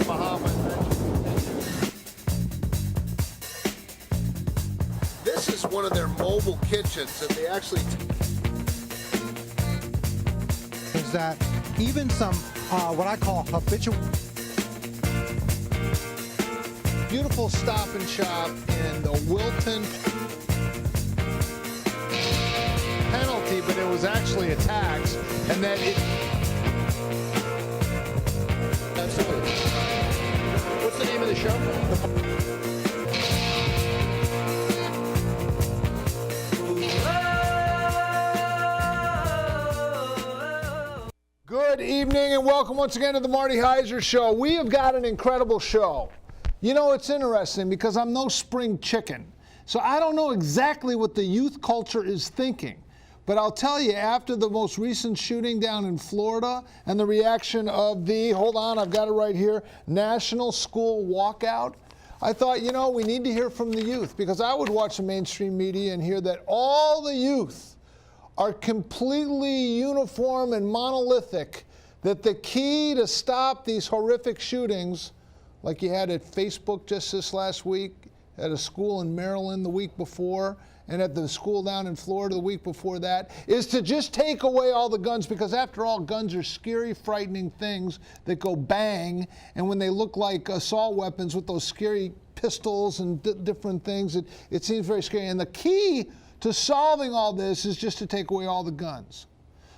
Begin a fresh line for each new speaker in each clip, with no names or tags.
Bahamas. This is one of their mobile kitchens that they actually
is that even some what I call habitual
beautiful stop and shop in the Wilton penalty, but it was actually a tax, and that it. Absolutely. What's the name of the show? Good evening and welcome once again to the Marty Heiser Show. We have got an incredible show. You know, it's interesting because I'm no spring chicken, so I don't know exactly what the youth culture is thinking. But I'll tell you, after the most recent shooting down in Florida and the reaction of the, hold on, I've got it right here, National School Walkout, I thought, you know, we need to hear from the youth, because I would watch the mainstream media and hear that all the youth are completely uniform and monolithic, that the key to stop these horrific shootings, like you had at Facebook just this last week, at a school in Maryland the week before, and at the school down in Florida the week before that, is to just take away all the guns, because after all, guns are scary, frightening things that go bang, and when they look like assault weapons with those scary pistols and different things, it seems very scary. And the key to solving all this is just to take away all the guns.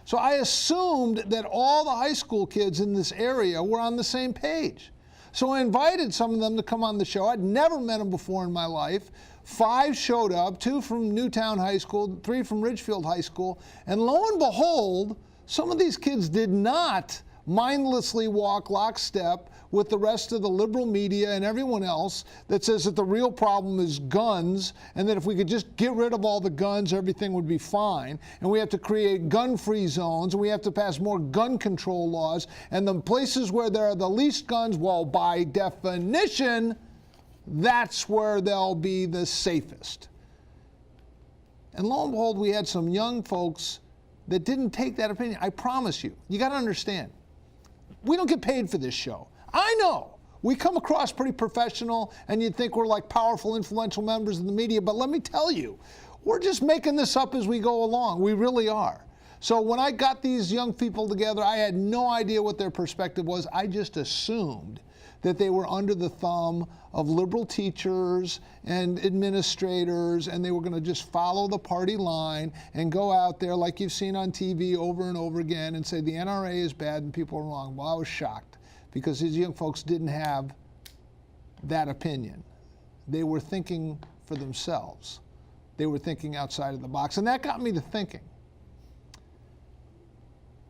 So I assumed that all the high school kids in this area were on the same page. So I invited some of them to come on the show. I'd never met them before in my life. 5 showed up, 2 from Newtown High School, 3 from Ridgefield High School, and lo and behold, some of these kids did not mindlessly walk lockstep with the rest of the liberal media and everyone else that says that the real problem is guns, and that if we could just get rid of all the guns, everything would be fine. And we have to create gun-free zones, and we have to pass more gun control laws. And the places where there are the least guns, well, by definition, that's where they'll be the safest. And lo and behold, we had some young folks that didn't take that opinion. I promise you, you got to understand, we don't get paid for this show. I know we come across pretty professional, and you'd think we're like powerful, influential members of the media, but let me tell you, we're just making this up as we go along. We really are. So when I got these young people together, I had no idea what their perspective was. I just assumed that they were under the thumb of liberal teachers and administrators, and they were going to just follow the party line and go out there like you've seen on TV over and over again and say the NRA is bad and people are wrong. Well, I was shocked, because these young folks didn't have that opinion. They were thinking for themselves. They were thinking outside of the box, and that got me to thinking.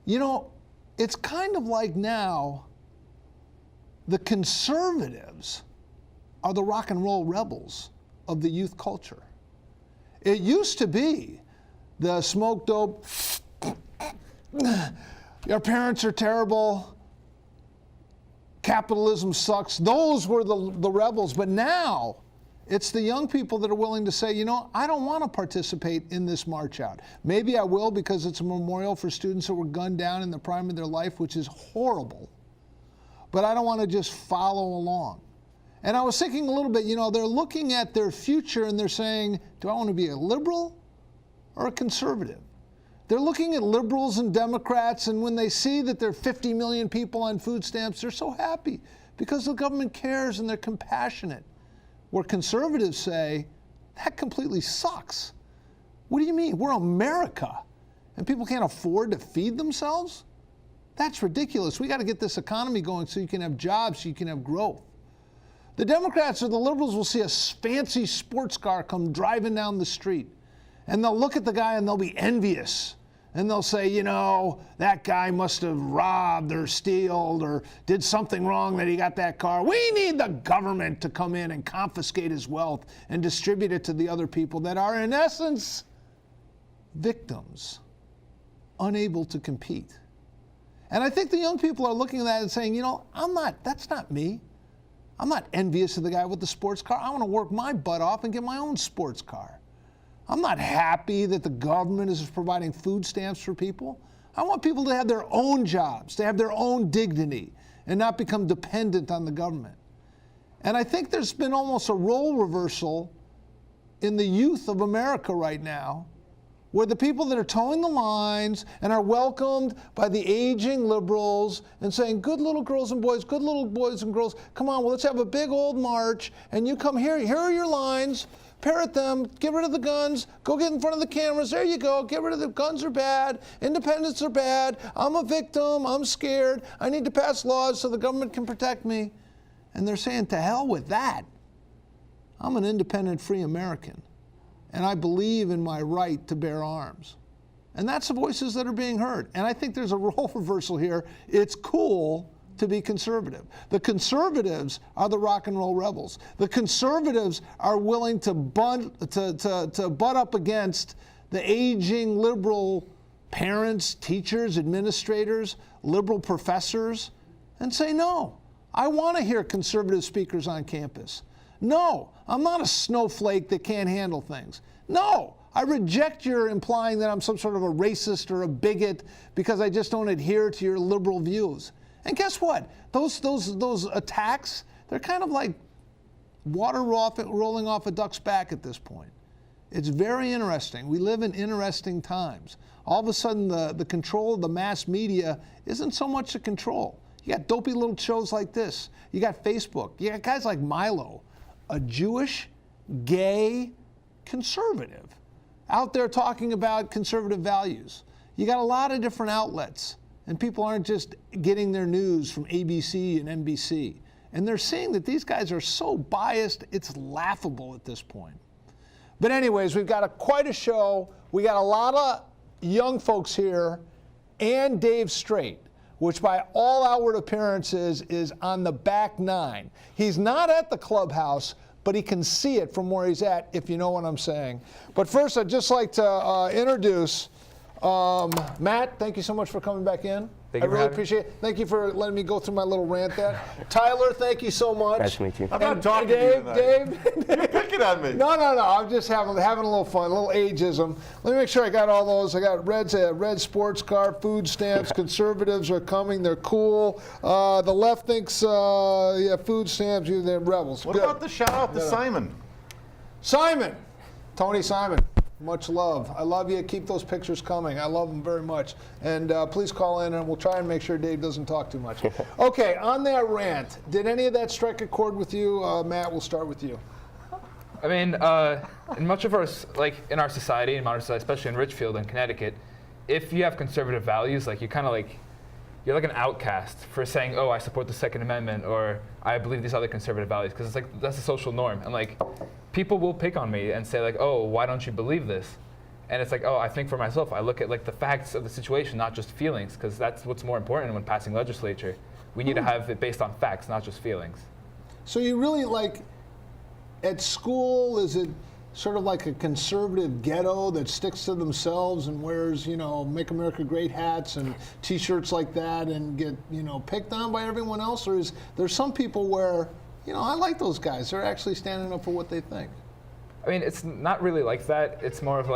You know, it's kind of like now the conservatives are the rock and roll rebels of the youth culture. It used to be the smoke dope, your parents are terrible, capitalism sucks. Those were the rebels. But now it's the young people that are willing to say, you know, I don't want to participate in this march out. Maybe I will because it's a memorial for students that were gunned down in the prime of their life, which is horrible. But I don't want to just follow along. And I was thinking a little bit, you know, they're looking at their future and they're saying, do I want to be a liberal or a conservative? They're looking at liberals and Democrats, and when they see that there are 50 million people on food stamps, they're so happy because the government cares and they're compassionate. Where conservatives say, that completely sucks. What do you mean? We're America and people can't afford to feed themselves? That's ridiculous. We got to get this economy going so you can have jobs, so you can have growth. The Democrats or the liberals will see a fancy sports car come driving down the street, and they'll look at the guy and they'll be envious. And they'll say, you know, that guy must have robbed or stealed or did something wrong that he got that car. We need the government to come in and confiscate his wealth and distribute it to the other people that are, in essence, victims, unable to compete. And I think the young people are looking at that and saying, you know, that's not me. I'm not envious of the guy with the sports car. I want to work my butt off and get my own sports car. I'm not happy that the government is providing food stamps for people. I want people to have their own jobs, to have their own dignity, and not become dependent on the government. And I think there's been almost a role reversal in the youth of America right now, where the people that are towing the lines and are welcomed by the aging liberals and saying, good little girls and boys, good little boys and girls, come on, well, let's have a big old march, and you come here are your lines, parrot them, get rid of the guns, go get in front of the cameras, there you go, get rid of the guns are bad, independents are bad, I'm a victim, I'm scared, I need to pass laws so the government can protect me. And they're saying, to hell with that. I'm an independent, free American, and I believe in my right to bear arms. And that's the voices that are being heard. And I think there's a role reversal here. It's cool to be conservative. The conservatives are the rock and roll rebels. The conservatives are willing to butt up against the aging liberal parents, teachers, administrators, liberal professors, and say, no, I want to hear conservative speakers on campus. No, I'm not a snowflake that can't handle things. No, I reject your implying that I'm some sort of a racist or a bigot because I just don't adhere to your liberal views. And guess what? Those attacks, they're kind of like water rolling off a duck's back at this point. It's very interesting. We live in interesting times. All of a sudden, the control of the mass media isn't so much a control. You got dopey little shows like this. You got Facebook. You got guys like Milo, a Jewish, gay conservative, out there talking about conservative values. You got a lot of different outlets, and people aren't just getting their news from ABC and NBC. And they're seeing that these guys are so biased, it's laughable at this point. But anyways, we've got quite a show. We got a lot of young folks here, and Dave Streit, which by all outward appearances is on the back nine. He's not at the clubhouse, but he can see it from where he's at, if you know what I'm saying. But first, I'd just like to introduce Matt. Thank you so much for coming back in.
Thank you
I really appreciate it. Thank you for letting me go through my little rant there. Tyler, thank you so much.
Nice to meet you.
I'm not talking
Dave,
to you tonight. You're picking on me.
No. I'm just having a little fun, a little ageism. Let me make sure I got all those. I got red sports car, food stamps. Conservatives are coming. They're cool. The left thinks, food stamps. They're rebels.
What
Good.
about the shout out to Simon?
Simon, Tony Simon. Much love. I love you. Keep those pictures coming. I love them very much. And please call in, and we'll try and make sure Dave doesn't talk too much. Okay, on that rant, did any of that strike a chord with you? Matt, we'll start with you.
I mean, in much of our, in our society, in modern society, especially in Ridgefield and Connecticut, if you have conservative values, you're kind of you're like an outcast for saying, oh, I support the Second Amendment, or I believe these other conservative values, because it's that's a social norm. And people will pick on me and say oh, why don't you believe this? And it's oh, I think for myself. I look at the facts of the situation, not just feelings, because that's what's more important when passing legislature. We need to have it based on facts, not just feelings.
So you really at school, is it sort of like a conservative ghetto that sticks to themselves and wears, Make America Great hats and T-shirts like that and get, picked on by everyone else? Or is there some people where, I like those guys. They're actually standing up for what they think.
I mean, it's not really like that. It's more of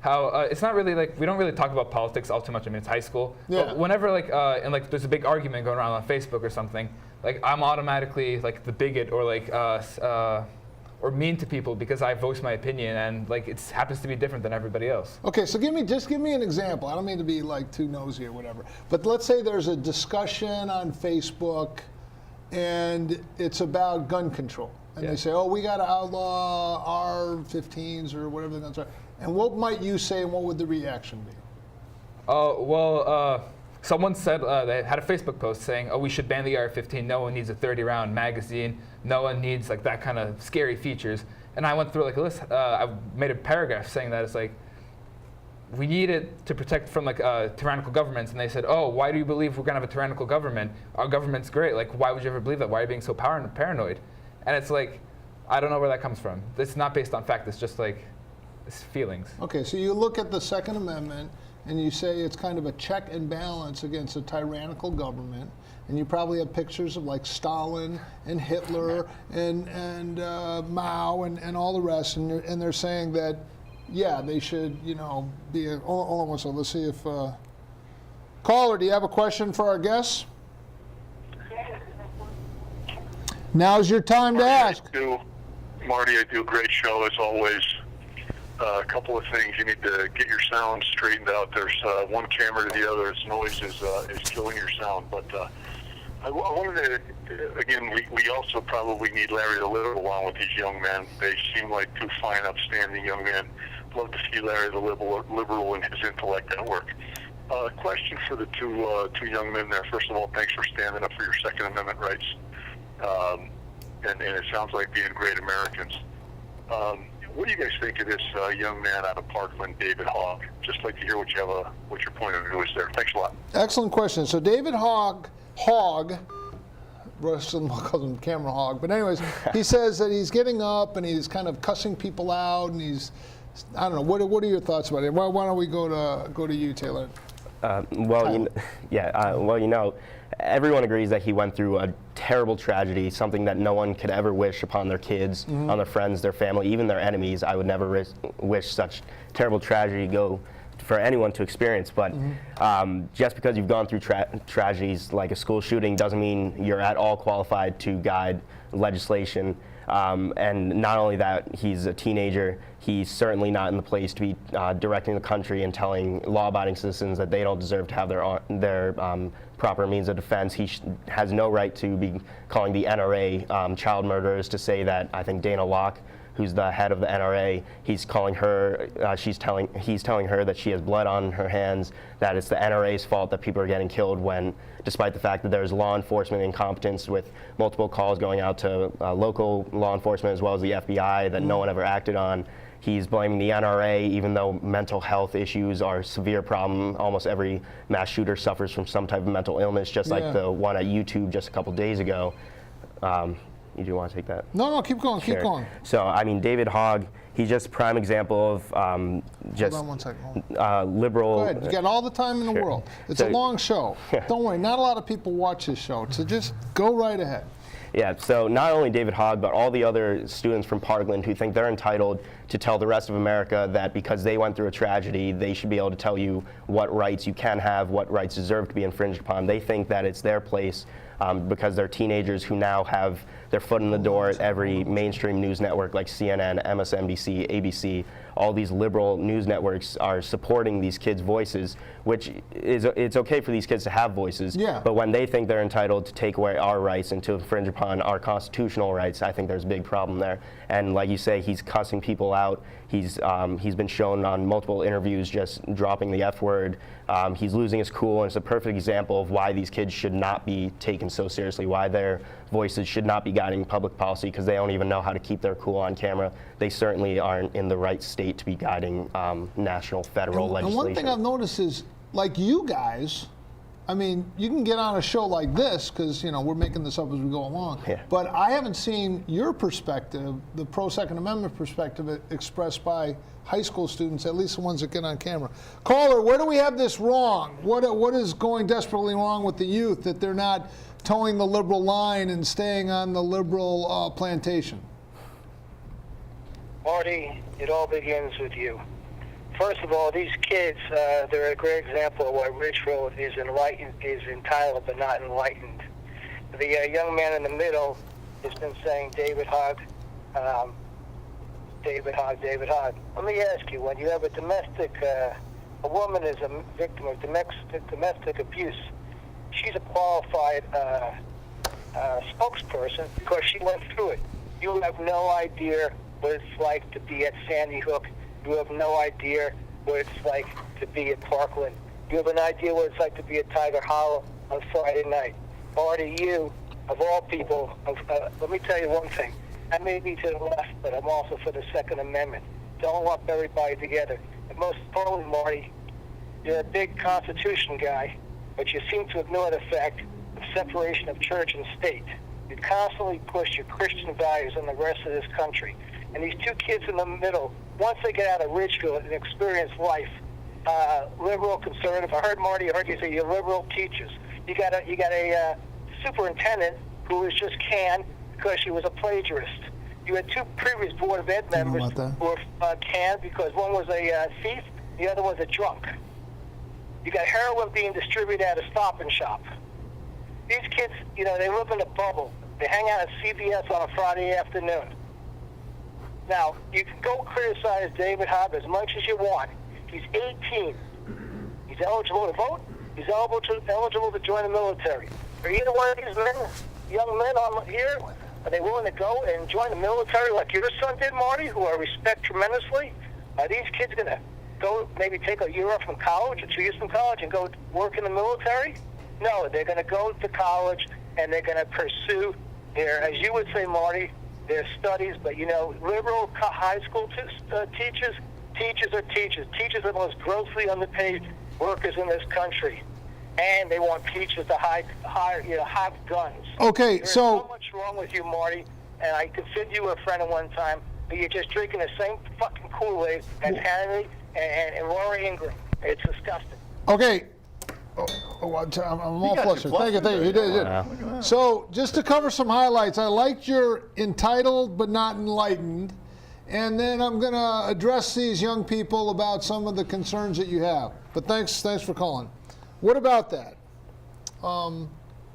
how it's not really we don't really talk about politics all too much. I mean, it's high school.
Yeah.
But whenever there's a big argument going around on Facebook or something, I'm automatically the bigot or or mean to people because I voice my opinion and it happens to be different than everybody else.
Okay, so just give me an example. I don't mean to be too nosy or whatever, but let's say there's a discussion on Facebook and it's about gun control. And they say, oh, we got to outlaw R-15s or whatever the guns are. And what might you say and what would the reaction be?
Someone said, they had a Facebook post saying, oh, we should ban the AR-15. No one needs a 30-round magazine. No one needs that kind of scary features. And I went through a list. I made a paragraph saying that it's we need it to protect from tyrannical governments. And they said, oh, why do you believe we're going to have a tyrannical government? Our government's great. Why would you ever believe that? Why are you being so paranoid? And it's I don't know where that comes from. It's not based on fact. It's just it's feelings.
Okay, so you look at the Second Amendment and you say it's kind of a check and balance against a tyrannical government, and you probably have pictures of Stalin and Hitler and Mao and all the rest, and they're saying that, yeah, they should, be hold on one second. Let's see if Caller, do you have a question for our guests? Now's your time to ask.
Marty, I do a great show as always. A couple of things. You need to get your sound straightened out. There's one camera to the other. Its noise is killing your sound. But I wanted to, again, we also probably need Larry the Liberal along with these young men. They seem like two fine, upstanding young men. Love to see Larry the Liberal and his intellect at work. Question for the two young men there. First of all, thanks for standing up for your Second Amendment rights. And it sounds like being great Americans. What do you guys think of this young man out of Parkland, David Hogg? Just like to hear what your point of view is there. Thanks a lot.
Excellent question. So David Hogg, Russell calls him Camera Hogg, but anyways, he says that he's getting up and he's kind of cussing people out, and he's, I don't know. What are your thoughts about it? Why don't we go to you, Taylor?
Everyone agrees that he went through a terrible tragedy, something that no one could ever wish upon their kids, on their friends, their family, even their enemies. I would never wish such terrible tragedy go for anyone to experience. But just because you've gone through tragedies like a school shooting doesn't mean you're at all qualified to guide legislation. And not only that, he's a teenager. He's certainly not in the place to be directing the country and telling law-abiding citizens that they don't deserve to have their proper means of defense. He has no right to be calling the NRA child murderers. To say that, I think Dana Locke, who's the head of the NRA, he's telling her that she has blood on her hands, that it's the NRA's fault that people are getting killed, when, despite the fact that there's law enforcement incompetence with multiple calls going out to local law enforcement as well as the FBI that no one ever acted on. He's blaming the NRA, even though mental health issues are a severe problem. Almost every mass shooter suffers from some type of mental illness, just like the one at YouTube just a couple days ago. You do want to take that?
No, keep going,
Sure.
keep going.
So, I mean, David Hogg, he's just a prime example of just
Hold on 1 second.
liberal.
Go ahead. You got all the time in the
Sure.
world. It's
So-
a long show. Don't worry, not a lot of people watch this show, so just go right ahead.
Yeah, so not only David Hogg, but all the other students from Parkland who think they're entitled to tell the rest of America that because they went through a tragedy, they should be able to tell you what rights you can have, what rights deserve to be infringed upon. They think that it's their place because they're teenagers who now have their foot in the door at every mainstream news network like CNN, MSNBC, ABC. All these liberal news networks are supporting these kids' voices, which is, it's okay for these kids to have voices.
Yeah.
But when they think they're entitled to take away our rights and to infringe upon our constitutional rights, I think there's a big problem there. And like you say, he's cussing people out. He's been shown on multiple interviews just dropping the F word. He's losing his cool, and it's a perfect example of why these kids should not be taken so seriously, why their voices should not be guiding public policy, because they don't even know how to keep their cool on camera. They certainly aren't in the right state to be guiding national, federal legislation.
And one thing I've noticed is, like you guys, I mean, you can get on a show like this because, we're making this up as we go along.
Yeah.
But I haven't seen your perspective, the pro-Second Amendment perspective expressed by high school students, at least the ones that get on camera. Caller, where do we have this wrong? What is going desperately wrong with the youth that they're not towing the liberal line and staying on the liberal plantation?
Marty, it all begins with you. First of all, these kids, they're a great example of why Ridgefield is entitled but not enlightened. The young man in the middle has been saying David Hogg, David Hogg, David Hogg. Let me ask you, when you have a woman is a victim of domestic abuse, she's a qualified spokesperson because she went through it. You have no idea what it's like to be at Sandy Hook. You have no idea what it's like to be at Parkland. You have an idea what it's like to be at Tiger Hollow on Friday night. Marty, you, of all people, let me tell you one thing. I may be to the left, but I'm also for the Second Amendment. Don't lump everybody together. And most importantly, Marty, you're a big Constitution guy, but you seem to ignore the fact of separation of church and state. You constantly push your Christian values on the rest of this country. And these two kids in the middle, once they get out of Ridgefield and experience life, liberal, conservative. I heard Marty. I heard you say you're liberal teachers. You got a superintendent who was just canned because she was a plagiarist. You had two previous Board of Ed members who were canned because one was a thief, the other was a drunk. You got heroin being distributed at a Stop and Shop. These kids, you know, they live in a bubble. They hang out at CVS on a Friday afternoon. Now, you can go criticize David Hobb as much as you want. He's 18. He's eligible to vote. He's eligible to join the military. Are either one of these men, young men on here, are they willing to go and join the military like your son did, Marty, who I respect tremendously? Are these kids going to go maybe take a year off from college or 2 years from college and go work in the military? No, they're going to go to college and they're going to pursue their, as you would say, Marty, their studies. But, you know, liberal high school teachers are teachers. Teachers are the most grossly underpaid workers in this country. And they want teachers to have guns.
Okay,
There's
so
so much wrong with you, Marty, and I considered you a friend at one time, but you're just drinking the same fucking Kool-Aid as Hannity and Rory Ingram. It's disgusting.
okay. I'm all
got
flustered.
you
Thank you. You did. So, just to cover some highlights, I liked your entitled but not enlightened, and then I'm going to address these young people about some of the concerns that you have. But thanks for calling. What about that?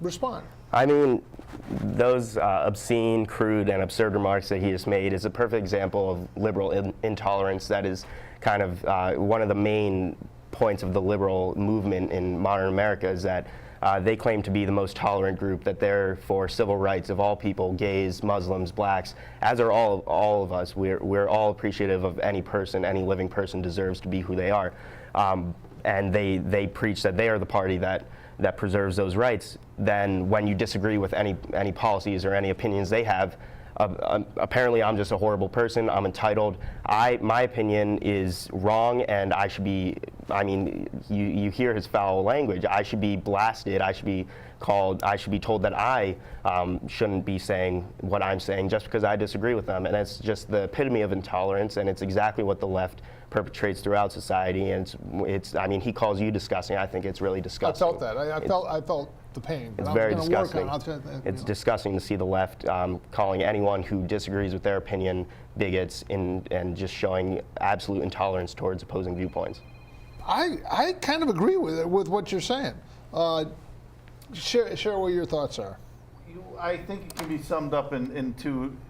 Respond.
I mean, those obscene, crude, and absurd remarks that he just made is a perfect example of liberal intolerance. That is kind of one of the main points of the liberal movement in modern America, is that they claim to be the most tolerant group, that they're for civil rights of all people, gays, Muslims, blacks, as are all of us. We're all appreciative of any person, any living person deserves to be who they are. And they preach that they are the party that preserves those rights. Then when you disagree with any policies or any opinions they have, apparently I'm just a horrible person, I'm entitled. My opinion is wrong, and I should be, I mean, you hear his foul language, I should be blasted, I should be told that I shouldn't be saying what I'm saying just because I disagree with them. And it's just the epitome of intolerance, and it's exactly what the left perpetrates throughout society. And I mean, he calls you disgusting. I think it's really disgusting.
I felt that. I felt the pain.
It's very disgusting. It's disgusting to see the left calling anyone who disagrees with their opinion bigots and just showing absolute intolerance towards opposing viewpoints.
I kind of agree with what you're saying. Share what your thoughts are.
I think it can be summed up in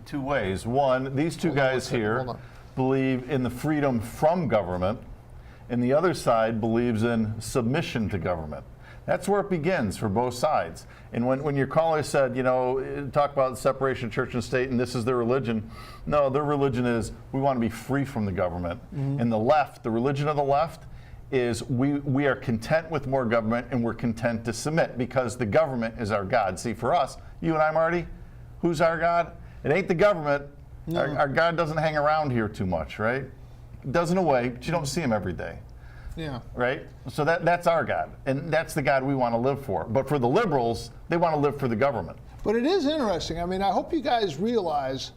two ways. One, these two guys here believe in the freedom from government, and the other side believes in submission to government. That's where it begins for both sides. And when your caller said, you know, talk about separation of church and state, and this is their religion. No, their religion is we want to be free from the government. Mm-hmm. And the left, the religion of the left, is we are content with more government, and we're content to submit because the government is our God. See, for us, you and I, Marty, who's our God? It ain't the government. No. Our God doesn't hang around here too much, right? He does in a way, but you don't see him every day.
Yeah.
Right? So that's our God, and that's the God we want to live for. But for the liberals, they want to live for the government.
But it is interesting. I mean, I hope you guys realize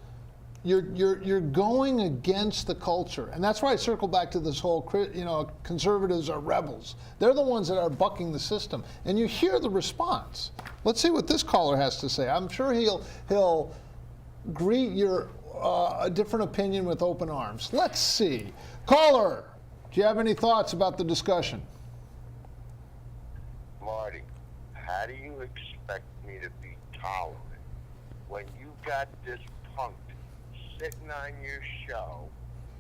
you're going against the culture, and that's why I circle back to this whole, you know, conservatives are rebels. They're the ones that are bucking the system, and you hear the response. Let's see what this caller has to say. I'm sure he'll greet your a different opinion with open arms. Let's see. Caller, do you have any thoughts about the discussion?
Marty, how do you expect me to be tolerant when you got this punk sitting on your show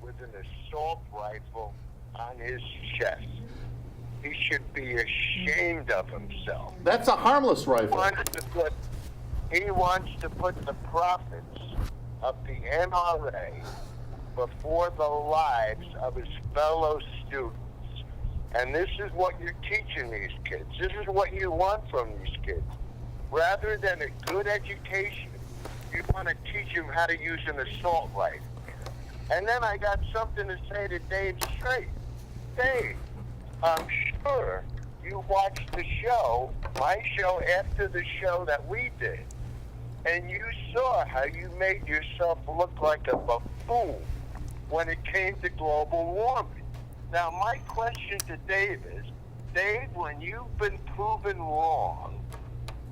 with an assault rifle on his chest? He should be ashamed of himself.
That's a harmless rifle.
He wants to put the profits of the NRA before the lives of his fellow students. And this is what you're teaching these kids. This is what you want from these kids. Rather than a good education, you want to teach them how to use an assault rifle. And then I got something to say to Dave Streit. Dave, I'm sure you watched the show, my show, after the show that we did. And you saw how you made yourself look like a buffoon when it came to global warming. Now, my question to Dave is, Dave, when you've been proven wrong,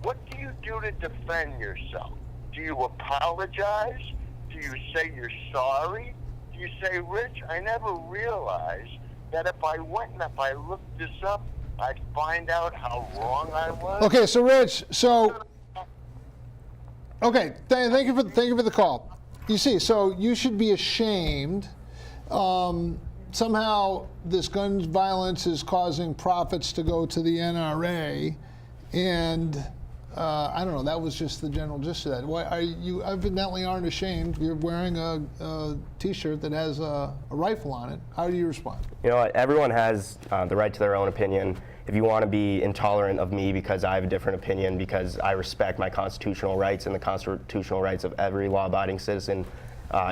what do you do to defend yourself? Do you apologize? Do you say you're sorry? Do you say, Rich, I never realized that if I went and if I looked this up, I'd find out how wrong I was.
Okay, so Rich, okay, thank you for the call. You see, so you should be ashamed. Somehow this gun violence is causing profits to go to the NRA, and I don't know. That was just the general gist of that. Why are you evidently aren't ashamed? You're wearing a T-shirt that has a rifle on it. How do you respond?
You know what? Everyone has the right to their own opinion. If you want to be intolerant of me because I have a different opinion, because I respect my constitutional rights and the constitutional rights of every law-abiding citizen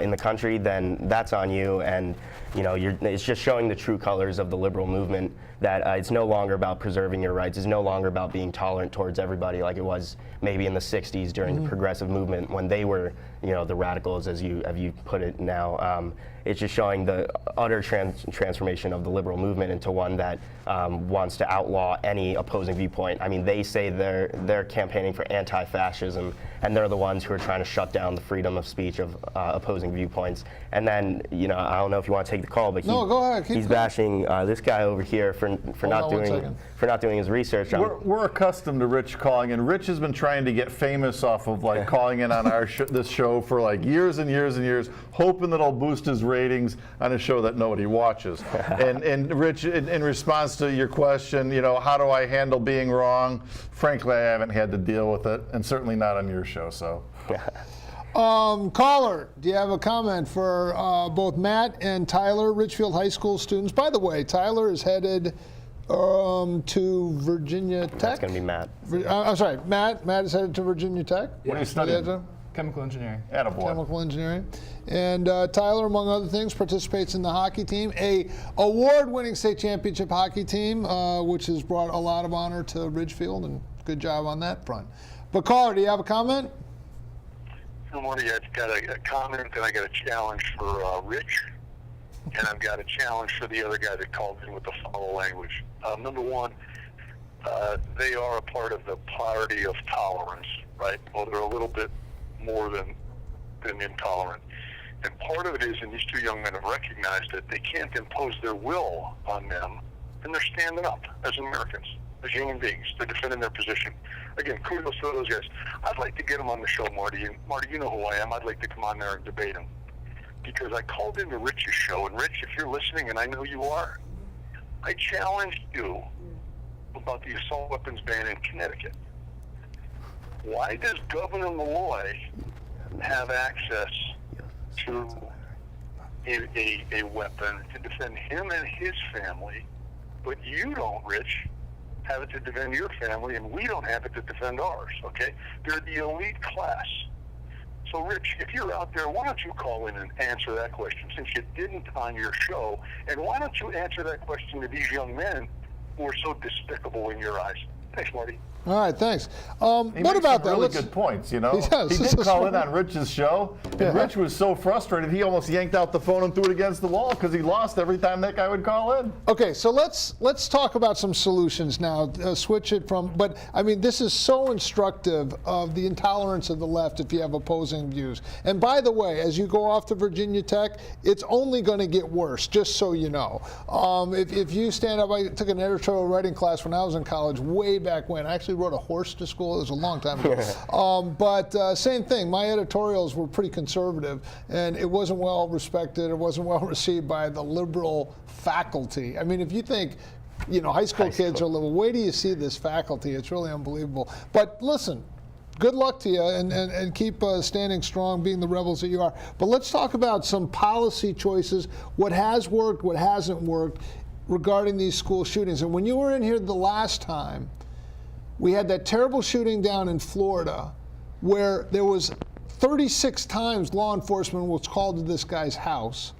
in the country, then that's on you. And you know, it's just showing the true colors of the liberal movement, that it's no longer about preserving your rights. It's no longer about being tolerant towards everybody like it was maybe in the 60s during the progressive movement when they were, you know, the radicals, as you put it now. It's just showing the utter transformation of the liberal movement into one that wants to outlaw any opposing viewpoint. I mean, they say they're campaigning for anti-fascism, and they're the ones who are trying to shut down the freedom of speech of opposing viewpoints. And then, you know, I don't know if you want to take the call, but
No, go ahead. Keep
he's
going.
bashing this guy over here for not doing his research.
We're accustomed to Rich calling, and Rich has been trying to get famous off of like calling in on our this show for like years and years and years, hoping that it'll boost his ratings on a show that nobody watches. and Rich, in response to your question, you know, how do I handle being wrong? Frankly, I haven't had to deal with it, and certainly not on your show. So.
Caller, do you have a comment for both Matt and Tyler, Ridgefield High School students? By the way, Tyler is headed to Virginia Tech.
That's going to be Matt.
I'm sorry, Matt is headed to Virginia Tech.
What are you studying?
Chemical engineering.
Attaboy.
Chemical engineering. And Tyler, among other things, participates in the hockey team, a award-winning state championship hockey team, which has brought a lot of honor to Ridgefield, and good job on that front. But caller, do you have a comment?
Good morning. I've got a comment and I got a challenge for Rich, and I've got a challenge for the other guy that called in with the foul language. Number one, they are a part of the party of tolerance, right? Well, they're a little bit more than intolerant. And part of it is, and these two young men have recognized that they can't impose their will on them, and they're standing up as Americans, as human beings. They're defending their position. Again, kudos to those guys. I'd like to get them on the show, Marty. And Marty, you know who I am. I'd like to come on there and debate them. Because I called into Rich's show, and Rich, if you're listening, and I know you are, I challenged you about the assault weapons ban in Connecticut. Why does Governor Malloy have access to a weapon to defend him and his family, but you don't, Rich, have it to defend your family, and we don't have it to defend ours, okay? They're the elite class. So, Rich, if you're out there, why don't you call in and answer that question, since you didn't on your show, and why don't you answer that question to these young men who are so despicable in your eyes? Thanks, Marty.
All right, thanks.
He
What
makes
about
some
that?
really good points, you know.
He does.
He did call in on Rich's show, and
Yeah.
Rich was so frustrated he almost yanked out the phone and threw it against the wall because he lost every time that guy would call in.
Okay, so let's talk about some solutions now. Switch it from, but I mean, this is so instructive of the intolerance of the left if you have opposing views. And by the way, as you go off to Virginia Tech, it's only going to get worse, just so you know. If you stand up, I took an editorial writing class when I was in college way back when. I actually rode a horse to school. It was a long time ago. But same thing. My editorials were pretty conservative, and it wasn't well respected. It wasn't well received by the liberal faculty. I mean, if you think, you know, high school kids are liberal, wait till you see this faculty. It's really unbelievable. But listen, good luck to you, and keep standing strong, being the rebels that you are. But let's talk about some policy choices, what has worked, what hasn't worked regarding these school shootings. And when you were in here the last time, we had that terrible shooting down in Florida where there was 36 times law enforcement was called to this guy's house.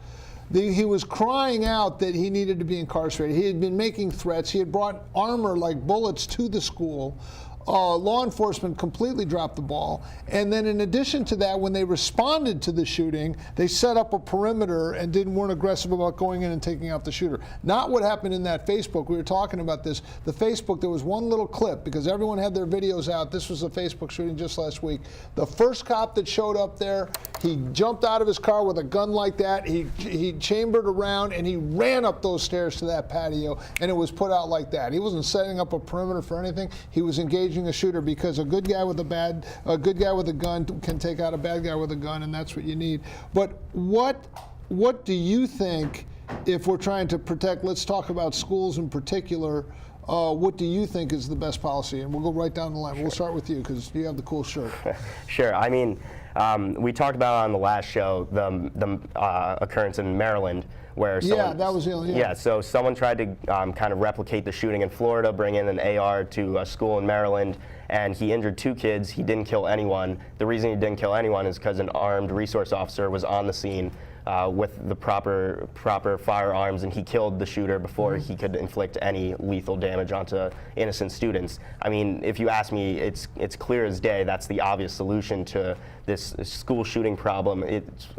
He was crying out that he needed to be incarcerated. He had been making threats. He had brought armor like bullets to the school. law enforcement completely dropped the ball. And then in addition to that, when they responded to the shooting, they set up a perimeter and weren't aggressive about going in and taking out the shooter. Not what happened in that Facebook. We were talking about this. The Facebook, there was one little clip because everyone had their videos out. This was a Facebook shooting just last week. The first cop that showed up there, he jumped out of his car with a gun like that. He chambered around and he ran up those stairs to that patio, and it was put out like that. He wasn't setting up a perimeter for anything. He was engaging a shooter because a good guy with a gun can take out a bad guy with a gun, and that's what you need. But what do you think, if we're trying to protect, let's talk about schools in particular, what do you think is the best policy? And we'll go right down the line. We'll start with you because you have the cool shirt.
Sure. I mean, we talked about on the last show the occurrence in Maryland where someone,
that was the only,
yeah, so someone tried to kind of replicate the shooting in Florida, bring in an AR to a school in Maryland, and he injured 2 kids. He didn't kill anyone. The reason he didn't kill anyone is because an armed resource officer was on the scene with the proper firearms, and he killed the shooter before he could inflict any lethal damage onto innocent students. I mean, if you ask me, it's clear as day that's the obvious solution to this school shooting problem.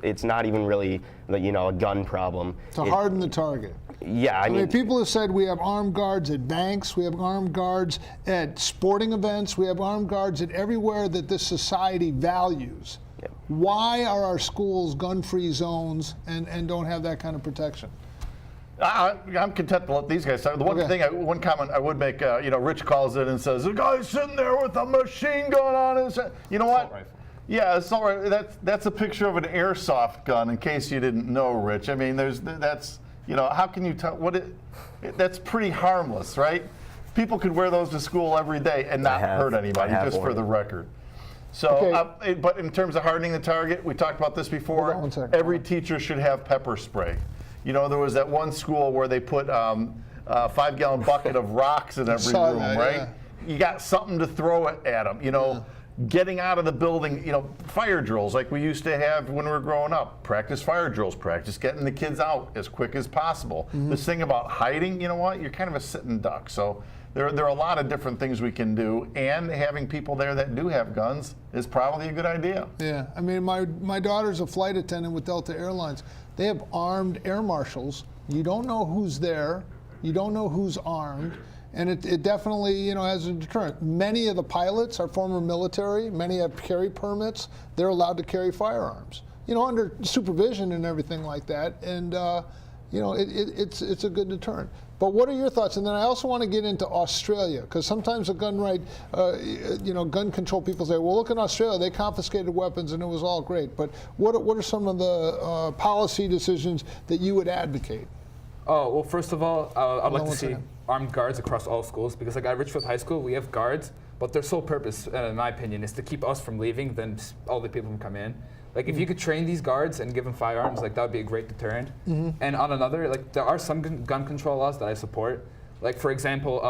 It's not even really a gun problem.
To harden the target.
Yeah, I mean,
people have said we have armed guards at banks, we have armed guards at sporting events, we have armed guards at everywhere that this society values.
Yep.
Why are our schools gun-free zones and don't have that kind of protection?
I'm content to let these guys talk. The one comment I would make, Rich calls in and says, the guy's sitting there with a machine gun on his head. You know what? Yeah, assault rifle. That's a picture of an airsoft gun, in case you didn't know, Rich. I mean, that's how can you tell that's pretty harmless, right? People could wear those to school every day and not hurt anybody, just for the record. So, but in terms of hardening the target, we talked about this before. Every teacher should have pepper spray. There was that one school where they put a 5-gallon bucket of rocks in every room, right? Yeah. You got something to throw it at them. Getting out of the building, fire drills like we used to have when we were growing up. Practice fire drills, practice getting the kids out as quick as possible. This thing about hiding, you know what? You're kind of a sitting duck. So there are a lot of different things we can do, and having people there that do have guns is probably a good idea.
Yeah, I mean, my daughter's a flight attendant with Delta Airlines. They have armed air marshals. You don't know who's there. You don't know who's armed. And it definitely, has a deterrent. Many of the pilots are former military. Many have carry permits. They're allowed to carry firearms, under supervision and everything like that. And, it's a good deterrent. But what are your thoughts? And then I also want to get into Australia, because sometimes the gun control people say, well, look in Australia, they confiscated weapons and it was all great. But what are some of the policy decisions that you would advocate?
Oh, well, first of all, I'd like to see armed guards across all schools, because at Ridgefield High School, we have guards, but their sole purpose, in my opinion, is to keep us from leaving, then all the people can come in. If you could train these guards and give them firearms, that would be a great deterrent. And on another, there are some gun control laws that I support. For example,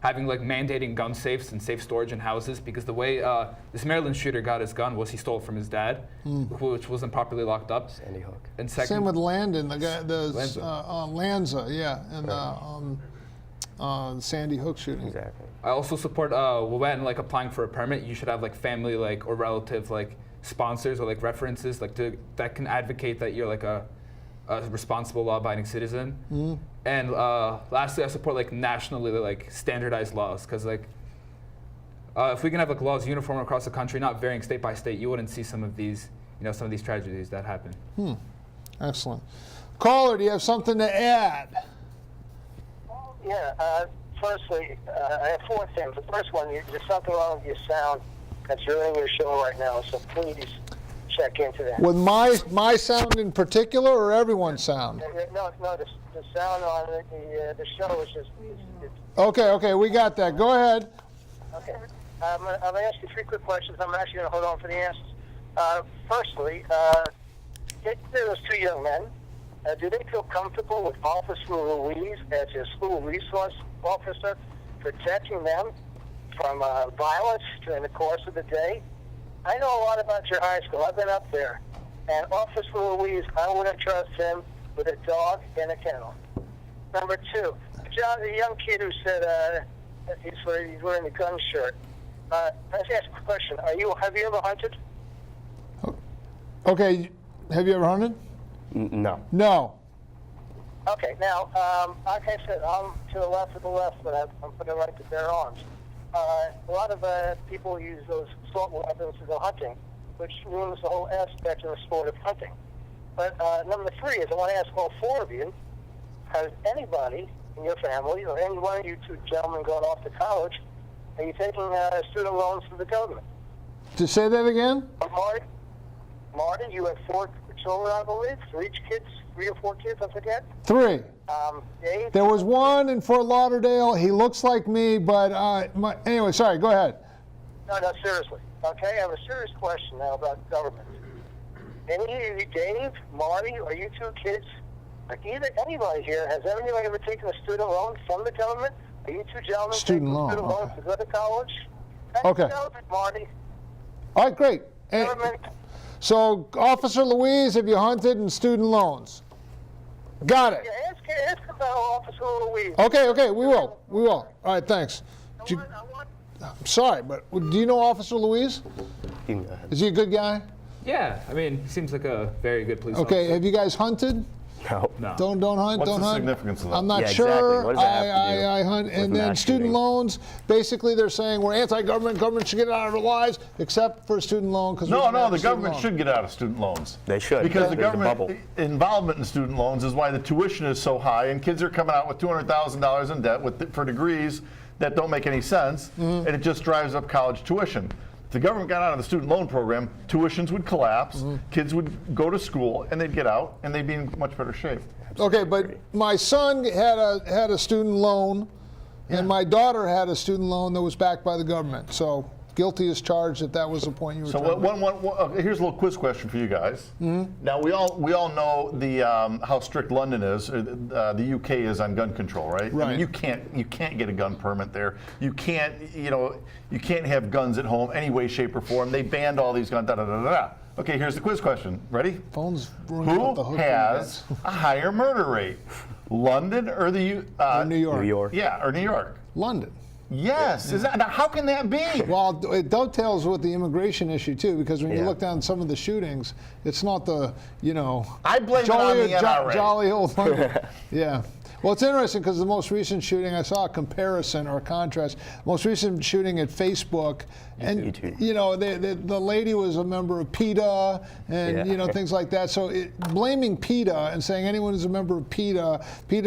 having mandating gun safes and safe storage in houses, because the way this Maryland shooter got his gun was he stole it from his dad, which wasn't properly locked up.
Sandy Hook.
And second,
same with Landon, the guy, Lanza, yeah, and the Sandy Hook shooting.
Exactly.
I also support when applying for a permit, you should have family or relative sponsors or references that can advocate that you're a responsible law-abiding citizen. And lastly, I support nationally standardized laws, because if we can have laws uniform across the country, not varying state by state, you wouldn't see some of these tragedies that happen.
Excellent. Caller, do you have something to add?
Yeah. Firstly, I have 4 things. The first one, there's something wrong with your sound that's ruining your show right now, so please check into that.
With my sound in particular, or everyone's sound?
No, the sound on the show is just...
Okay, we got that. Go ahead.
Okay. I'm going to ask you 3 quick questions. I'm actually going to hold on for the answers. Firstly, those 2 young men, do they feel comfortable with Officer Louise as your school resource officer protecting them from violence during the course of the day? I know a lot about your high school. I've been up there. And Officer Louise, I wouldn't trust him with a dog in a kennel. Number 2, John, the young kid who said he's wearing the gun shirt. Let's ask a question. Have you ever hunted?
Okay, have you ever hunted?
No.
No.
Okay, now, like I said, I'm to the left of the left, but I'm for the right to bear arms. A lot of people use those assault weapons to go hunting, which ruins the whole aspect of the sport of hunting. But number 3 is I want to ask all 4 of you, has anybody in your family or any one of you 2 gentlemen going off to college, are you taking student loans from the government?
To say that again?
Marty, you have 4 children, I believe, 3 kids, 3 or 4 kids, I forget.
3.
Dave?
There was one in Fort Lauderdale. He looks like me, but anyway, sorry, go ahead.
No, seriously. Okay, I have a serious question now about government. Any of you, Dave, Marty, or you 2 kids, like anybody here, has anybody ever taken a student loan from the government? Are you 2 gentlemen
Student
taking
loan,
student loans
okay.
to go to college?
Okay.
Marty.
All right, great. And
Government.
so, Officer Louise, have you hunted in student loans? Got it.
Yeah, ask about Officer Louise.
Okay, we will. All right, thanks.
I want
I'm sorry, but do you know Officer Louise?
You can go ahead.
Is he a good guy?
Yeah, I mean, he seems like a very good police
Okay,
officer.
have you guys hunted?
No.
No.
Don't hunt.
What's
don't
the
hunt.
significance of that?
I'm not
Yeah,
sure.
exactly. What does that have to do
I hunt,
with
and then
mass
student
shootings?
loans. Basically, they're saying we're anti-government. Government should get out of our lives, except for a student loan. Because
No, the government should get out of student loans.
They should.
Because the
There's a
government
bubble.
involvement in student loans is why the tuition is so high, and kids are coming out with $200,000 in debt for degrees that don't make any sense, and it just drives up college tuition. If the government got out of the student loan program, tuitions would collapse, kids would go to school, and they'd get out, and they'd be in much better shape.
Okay, but my son had a student loan, and my daughter had a student loan that was backed by the government. So guilty as charged if that was the point you were
So
trying to make.
here's a little quiz question for you guys. Now we all know the how strict London is. The UK is on gun control, right? I
Right.
mean, you can't get a gun permit there. You can't have guns at home any way, shape, or form. They banned all these guns. Da da da da. Da. Okay, here's the quiz question. Ready?
Phone's ringing off the
Who
hook.
has a higher murder rate, London or
New York?
New York.
Yeah, or New York?
London.
Yes. Is that, now, how can that be?
Well, it dovetails with the immigration issue too, because when you
Yeah.
look down some of the shootings, it's not the
I blame it on the NRA.
jolly old London. Yeah. Well, it's interesting because the most recent shooting, I saw a comparison or a contrast. Most recent shooting at Facebook, and
YouTube.
the lady was a member of PETA, and
Yeah.
things like that. So blaming PETA and saying anyone who's a member of PETA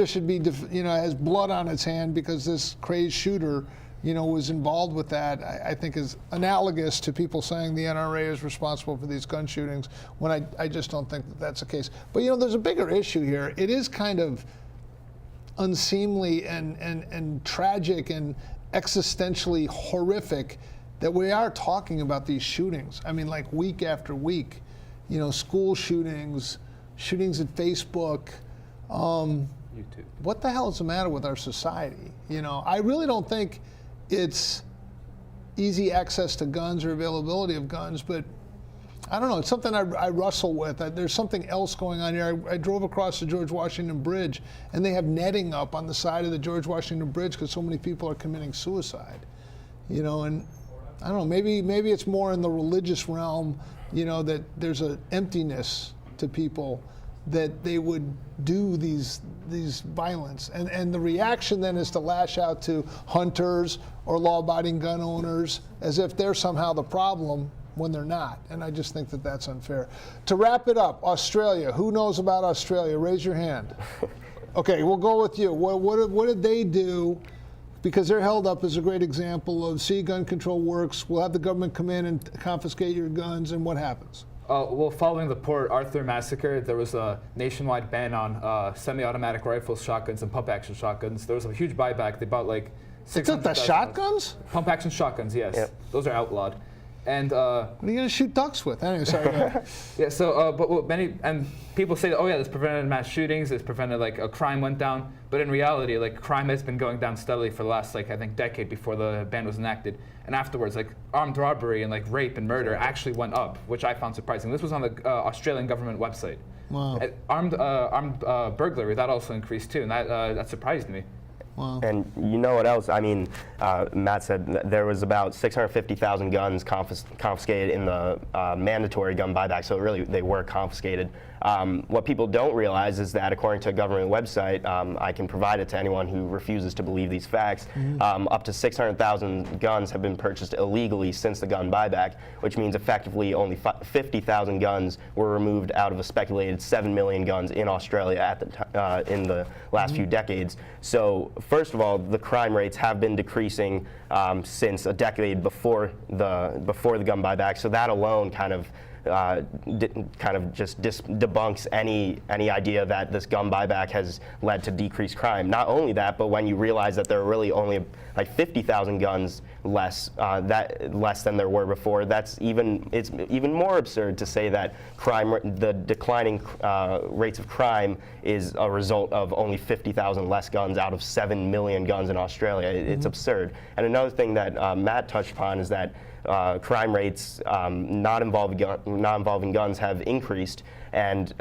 should be has blood on its hand because this crazed shooter was involved with that, I think is analogous to people saying the NRA is responsible for these gun shootings, when I just don't think that that's the case. But there's a bigger issue here. It is kind of unseemly and tragic and existentially horrific that we are talking about these shootings. I mean, like week after week, school shootings at Facebook.
YouTube.
What the hell is the matter with our society? I really don't think it's easy access to guns or availability of guns, but I don't know. It's something I wrestle with. There's something else going on here. I drove across the George Washington Bridge, and they have netting up on the side of the George Washington Bridge because so many people are committing suicide. And I don't know. Maybe it's more in the religious realm. That there's an emptiness to people that they would do these violence, and the reaction then is to lash out to hunters or law-abiding gun owners as if they're somehow the problem when they're not. And I just think that that's unfair. To wrap it up, Australia. Who knows about Australia? Raise your hand. Okay, we'll go with you. What did they do? Because they're held up as a great example of, see, gun control works. We'll have the government come in and confiscate your guns, and what happens?
Well, following the Port Arthur massacre, there was a nationwide ban on semi-automatic rifles, shotguns, and pump-action shotguns. There was a huge buyback. They bought like
They took the
600,000
shotguns?
Pump-action shotguns, yes.
Yep.
Those are outlawed. And
What are you going to shoot ducks with? Anyway, sorry. go ahead.
yeah, so but what people say that, oh yeah, this prevented mass shootings, this prevented like a crime went down, but in reality, like crime has been going down steadily for the last I think decade before the ban was enacted, and afterwards like armed robbery and like rape and murder actually went up, which I found surprising. This was on the Australian government website.
Wow.
Armed burglary, that also increased too, and that surprised me.
Wow.
And you know what else? I mean, Matt said that there was about 650,000 guns confiscated in the mandatory gun buyback, so really they were confiscated. What people don't realize is that according to a government website, I can provide it to anyone who refuses to believe these facts, up to 600,000 guns have been purchased illegally since the gun buyback, which means effectively only 50,000 guns were removed out of a speculated 7 million guns in Australia at the in the last few decades. So first of all, the crime rates have been decreasing since a decade before the gun buyback. So that alone kind of just debunks any idea that this gun buyback has led to decreased crime. Not only that, but when you realize that there are really only like 50,000 guns less than there were before, it's even more absurd to say that the declining rates of crime is a result of only 50,000 less guns out of 7 million guns in Australia. It's absurd. And another thing that Matt touched upon is that crime rates not involving guns have increased, and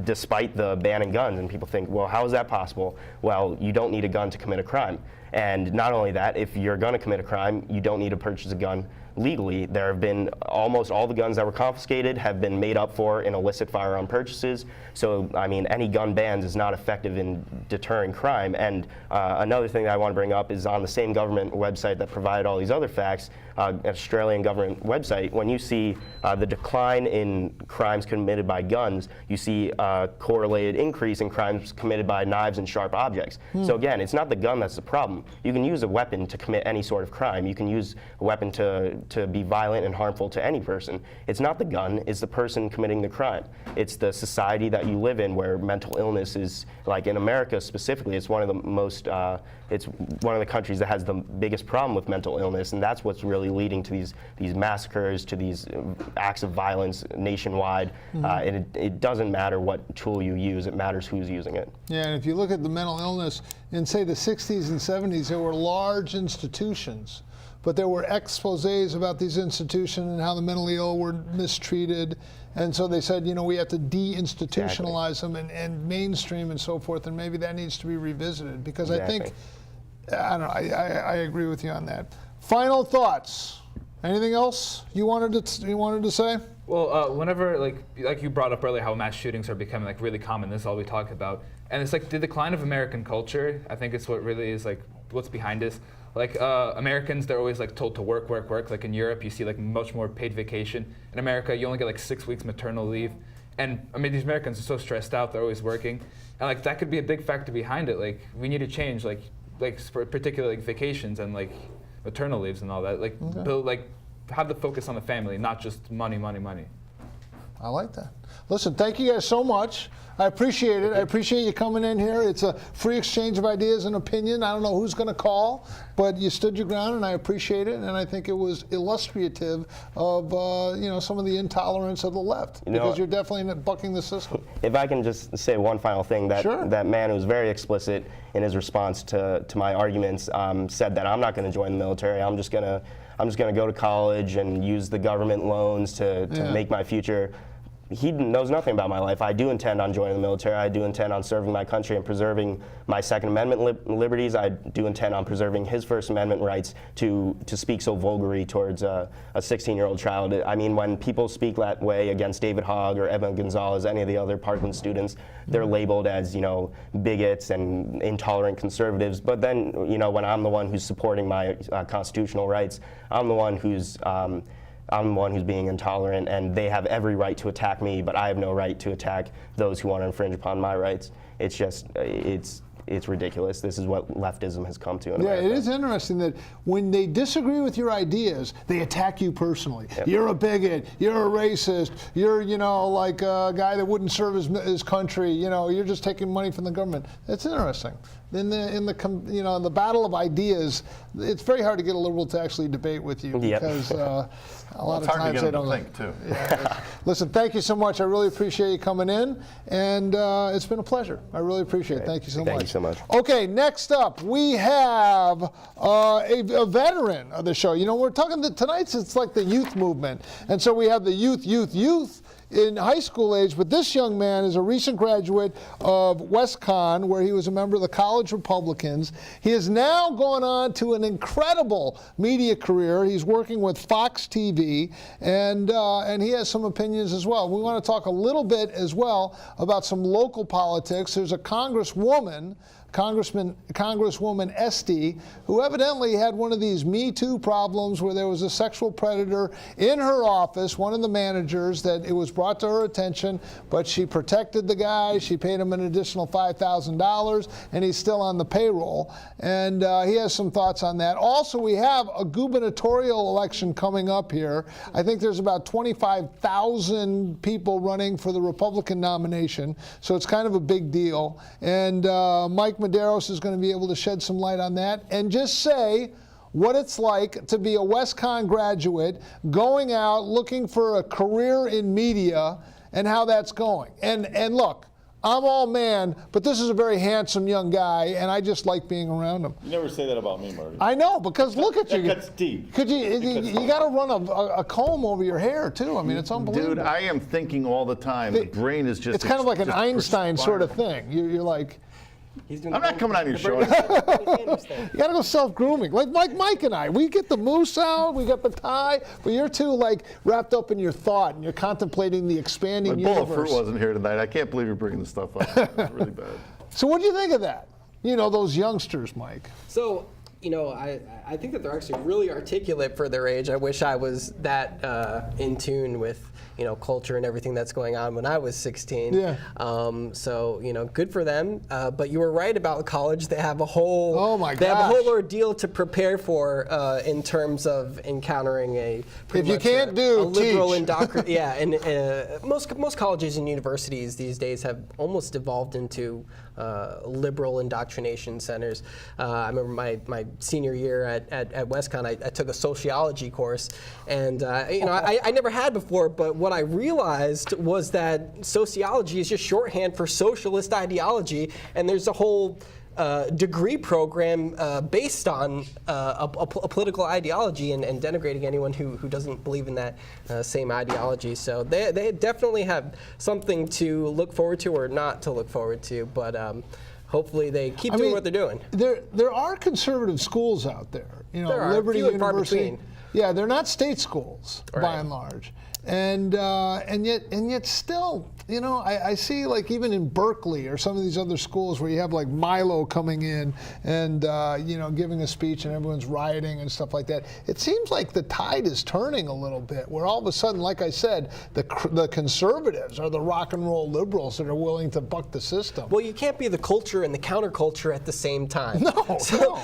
despite the ban on guns. And people think, well, how is that possible? Well, you don't need a gun to commit a crime. And not only that, if you're going to commit a crime, you don't need to purchase a gun legally. There have been almost all the guns that were confiscated have been made up for in illicit firearm purchases. So, I mean, any gun bans is not effective in deterring crime. And another thing that I want to bring up is on the same government website that provided all these other facts, Australian government website, when you see the decline in crimes committed by guns, you see a correlated increase in crimes committed by knives and sharp objects. So again, it's not the gun that's the problem. You can use a weapon to commit any sort of crime. You can use a weapon to be violent and harmful to any person. It's not the gun, it's the person committing the crime. It's the society that you live in where mental illness is, like in America specifically, it's one of the most, it's one of the countries that has the biggest problem with mental illness, and that's what's really leading to these massacres, to these acts of violence nationwide. And it doesn't matter what tool you use, it matters who's using it.
Yeah, and if you look at the mental illness in, say, the 60s and 70s, there were large institutions, but there were exposés about these institutions and how the mentally ill were mistreated. And so they said, you know, we have to deinstitutionalize them and mainstream and so forth, and maybe that needs to be revisited, because I think, I don't know, I agree with you on that. Final thoughts? Anything else you wanted to say?
Well, whenever, like you brought up earlier, how mass shootings are becoming like really common. This is all we talk about, and it's like the decline of American culture. I think it's what really is like what's behind this. Like Americans, they're always like told to work. Like in Europe, you see like much more paid vacation. In America, you only get like 6 weeks maternal leave, and I mean these Americans are so stressed out. They're always working, and like that could be a big factor behind it. Like we need to change, like for particularly like vacations and like maternal leaves and all that. Like build, like have the focus on the family, not just money.
I like that. Listen, thank you guys so much. I appreciate it. I appreciate you coming in here. It's a free exchange of ideas and opinion. I don't know who's going to call, but you stood your ground, and I appreciate it. And I think it was illustrative of some of the intolerance of the left, because you're definitely bucking the system.
If I can just say one final thing, that man who was very explicit in his response to my arguments said that I'm not going to join the military. I'm just going to go to college and use the government loans to make my future. He knows nothing about my life. I do intend on joining the military. I do intend on serving my country and preserving my Second Amendment liberties. I do intend on preserving his First Amendment rights to speak so vulgarly towards a 16-year-old child. I mean, when people speak that way against David Hogg or Evan Gonzalez, any of the other Parkland students, they're labeled as, bigots and intolerant conservatives. But then, when I'm the one who's supporting my constitutional rights, I'm the one who's being intolerant, and they have every right to attack me, but I have no right to attack those who want to infringe upon my rights. It's just, it's ridiculous. This is what leftism has come to in America.
Yeah, it is interesting that when they disagree with your ideas, they attack you personally. Yep. You're a bigot, you're a racist, you're, like a guy that wouldn't serve his country, you're just taking money from the government. It's interesting. In the battle of ideas, it's very hard to get a liberal to actually debate with you, because a lot of times they don't
think too.
Yeah. Listen, thank you so much. I really appreciate you coming in, and it's been a pleasure. I really appreciate it. Thank you so much.
Thank you so much.
Okay, next up we have a veteran of the show. We're talking tonight's it's like the youth movement, and so we have the youth in high school age, but this young man is a recent graduate of WestCon, where he was a member of the College Republicans. He has now gone on to an incredible media career. He's working with Fox TV, and he has some opinions as well. We want to talk a little bit as well about some local politics. There's a Congresswoman Esty, who evidently had one of these Me Too problems where there was a sexual predator in her office, one of the managers, that it was brought to her attention, but she protected the guy. She paid him an additional $5,000, and he's still on the payroll. And he has some thoughts on that. Also, we have a gubernatorial election coming up here. I think there's about 25,000 people running for the Republican nomination, so it's kind of a big deal. And Mike Medeiros is going to be able to shed some light on that and just say what it's like to be a WestCon graduate going out looking for a career in media and how that's going. And look, I'm all man, but this is a very handsome young guy, and I just like being around him.
You never say that about me, Marty.
I know, because look at you.
That cuts deep.
Could you got to run a comb over your hair too. I mean, it's unbelievable.
Dude, I am thinking all the time. The brain is just.
It's kind of like an Einstein sort of
perspiring.
thing. You're like.
He's doing
I'm not coming on your show.
You got to go self-grooming. Like Mike and I. We get the moose out, we got the tie, but you're too like wrapped up in your thought and you're contemplating the expanding
My bowl
universe.
of fruit wasn't here tonight. I can't believe you're bringing this stuff up. It's really bad.
So what do you think of that? You know, those youngsters, Mike.
So, you know, I think that they're actually really articulate for their age. I wish I was that in tune with, you know, culture and everything that's going on when I was 16.
Yeah.
So, you know, good for them. But you were right about college. They have a whole
They
have a whole ordeal to prepare for in terms of encountering a
If you can't do,
a liberal
teach.
indoctrination. Yeah, and most colleges and universities these days have almost evolved into liberal indoctrination centers. I remember my senior year at WestCon, I took a sociology course, and you know, I never had before, but what I realized was that sociology is just shorthand for socialist ideology, and there's a whole degree program based on a political ideology and denigrating anyone who doesn't believe in that same ideology. So they definitely have something to look forward to or not to look forward to, but hopefully they keep doing what they're doing.
There are conservative schools out there. You know,
There are,
Liberty
few and far
University.
between.
Yeah, they're not state schools by
Right.
and large. And yet still, you know, I see like even in Berkeley or some of these other schools where you have like Milo coming in and you know, giving a speech and everyone's rioting and stuff like that. It seems like the tide is turning a little bit, where all of a sudden, like I said, the conservatives are the rock and roll liberals that are willing to buck the system.
Well, you can't be the culture and the counterculture at the same time.
No,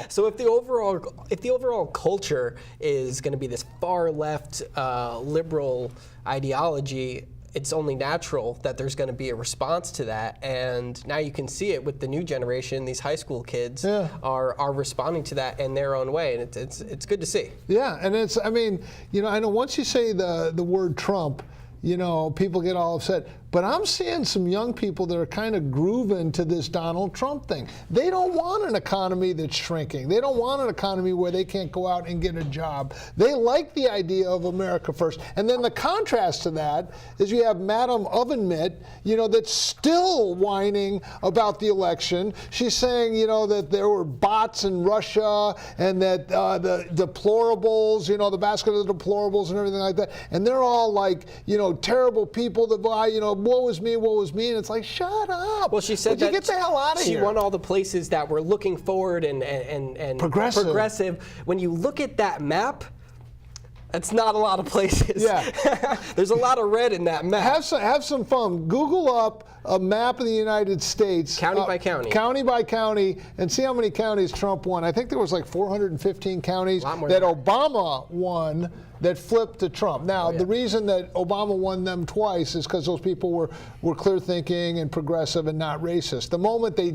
So if the overall culture is going to be this far left liberal ideology, it's only natural that there's going to be a response to that. And now you can see it with the new generation. These high school kids are responding to that in their own way, and it's good to see.
Yeah, and it's, I mean, you know, I know once you say the word Trump, you know, people get all upset. But I'm seeing some young people that are kind of grooving to this Donald Trump thing. They don't want an economy that's shrinking. They don't want an economy where they can't go out and get a job. They like the idea of America first. And then the contrast to that is you have Madam Oven Mitt, you know, that's still whining about the election. She's saying, you know, that there were bots in Russia and that the deplorables, you know, the basket of the deplorables and everything like that. And they're all like, you know, terrible people that buy, you know, woe is me, and it's like, shut up.
Well, she said that
get the hell out of
she
here.
won all the places that were looking forward and progressive. When you look at that map, that's not a lot of places.
Yeah.
There's a lot of red in that map.
Have some fun. Google up a map of the United States.
County by county.
County by county, and see how many counties Trump won. I think there was like 415 counties that Obama won that flipped to Trump. Now, the reason that Obama won them twice is because those people were clear thinking and progressive and not racist. The moment they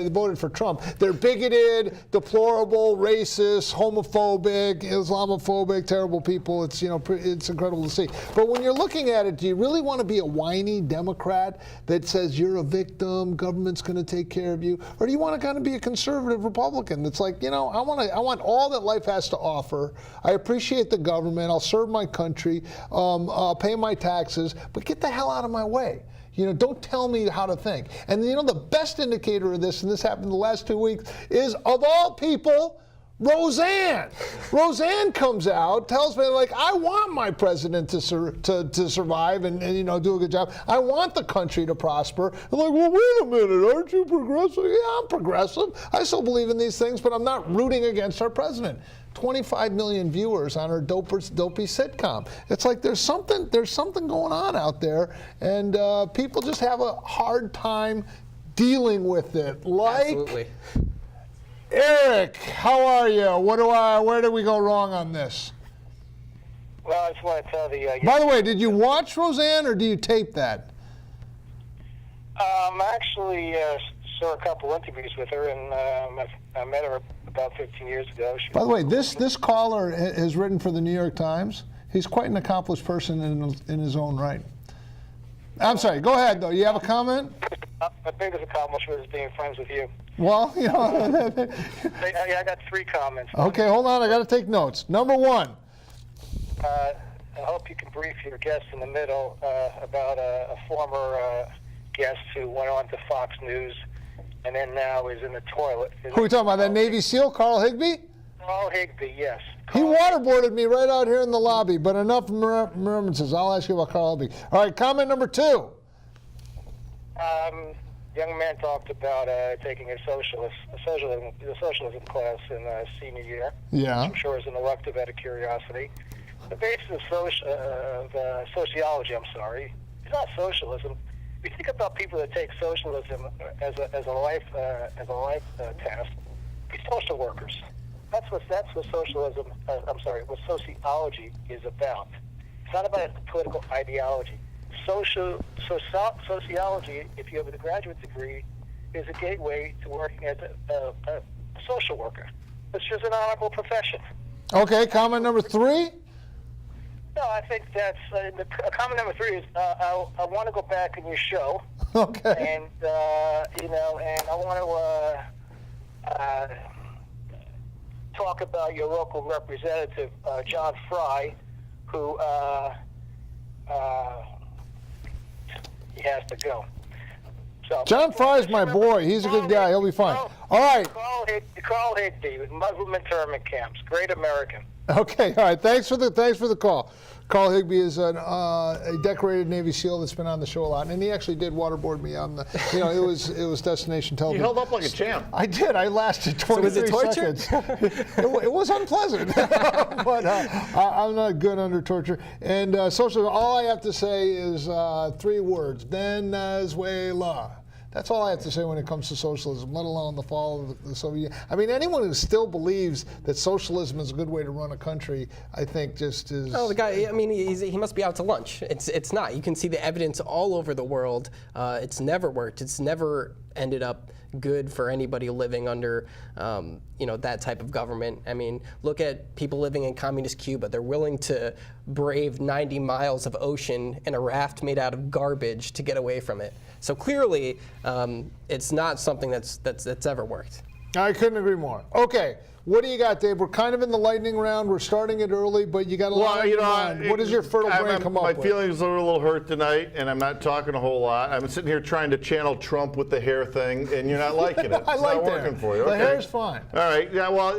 voted for Trump, they're bigoted, deplorable, racist, homophobic, Islamophobic, terrible people. It's, you know, it's incredible to see. But when you're looking at it, do you really want to be a whiny Democrat that says you're a victim, government's going to take care of you, or do you want to kind of be a conservative Republican that's like, you know, I want all that life has to offer. I appreciate the government. I'll serve my country, pay my taxes, but get the hell out of my way. Don't tell me how to think. And the best indicator of this, and this happened the last 2 weeks, is of all people, Roseanne. Roseanne comes out, tells me, like, I want my president to survive and do a good job. I want the country to prosper. I'm like, well, wait a minute, aren't you progressive? Yeah, I'm progressive. I still believe in these things, but I'm not rooting against our president. 25 million viewers on her dopey sitcom. It's like there's something going on out there, and people just have a hard time dealing with it.
Absolutely.
Eric, how are you? Where did we go wrong on this?
Well, I just want to tell the.
By the way, did you watch Roseanne or do you tape that?
Actually, saw a couple interviews with her, and I met her about 15 years ago.
By the way, this caller has written for the New York Times. He's quite an accomplished person in his own right. I'm sorry. Go ahead, though. You have a comment?
My biggest accomplishment is being friends with you.
Well,
I got 3 comments.
Okay, hold on. I got to take notes. Number 1.
I hope you can brief your guest in the middle about a former guest who went on to Fox News and then now is in the toilet.
Who are we talking about? That Navy SEAL, Carl Higbee?
Carl Higbee, yes.
He waterboarded me right out here in the lobby, but enough remembrances. I'll ask you about Carl Higbee. All right, comment number 2.
Young man talked about taking a socialism class in senior year.
Yeah.
Which I'm sure is an elective out of curiosity. The basis of sociology, is not socialism. If you think about people that take socialism as a life task, be social workers. That's what socialism. What sociology is about. It's not about political ideology. Sociology, if you have a graduate degree, is a gateway to working as a social worker, which is an honorable profession.
Okay, comment number 3.
No, I think that's comment number 3 is I want to go back in your show.
Okay.
And and I want to talk about your local representative, John Fry, who he has to go. So,
John Fry's my boy. He's a good guy. He'll be fine. All right.
Carl Higbee with Muslim internment camps. Great American.
Okay. All right. Thanks for the call. Carl Higbee is a decorated Navy SEAL that's been on the show a lot, and he actually did waterboard me on the. It was destination television.
You held up like a champ.
I did. I lasted 23 seconds. It was unpleasant, but I'm not good under torture. And socialism. All I have to say is 3 words: Venezuela. That's all I have to say when it comes to socialism, let alone the fall of the Soviet Union. I mean, anyone who still believes that socialism is a good way to run a country, I think just is...
Oh, the guy, I mean, he must be out to lunch. It's not. You can see the evidence all over the world. It's never worked. It's never ended up good for anybody living under, that type of government. I mean, look at people living in communist Cuba. They're willing to brave 90 miles of ocean in a raft made out of garbage to get away from it. So clearly, it's not something that's ever worked.
I couldn't agree more. Okay, what do you got, Dave? We're kind of in the lightning round. We're starting it early, but you got a lot on your mind. What does your fertile brain come up with?
My feelings are a little hurt tonight, and I'm not talking a whole lot. I'm sitting here trying to channel Trump with the hair thing, and you're not liking it.
I
it's
like
not
that.
working for you.
The
Okay.
hair's fine.
All right. Yeah. Well,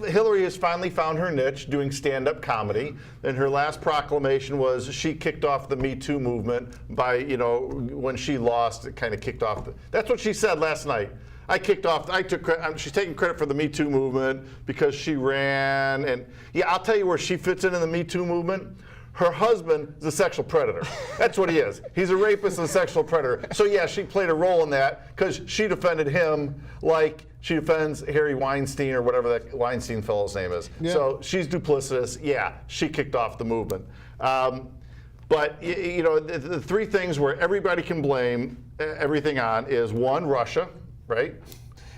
Hillary has finally found her niche, doing stand-up comedy. And her last proclamation was she kicked off the Me Too movement by, when she lost, it kind of kicked off. That's what she said last night. She's taking credit for the Me Too movement because she ran. And yeah, I'll tell you where she fits in the Me Too movement. Her husband is a sexual predator. That's what he is. He's a rapist and a sexual predator. So yeah, she played a role in that because she defended him like she defends Harry Weinstein or whatever that Weinstein fellow's name is.
Yeah.
So she's duplicitous. Yeah, she kicked off the movement. But the 3 things where everybody can blame everything on is 1, Russia. Right?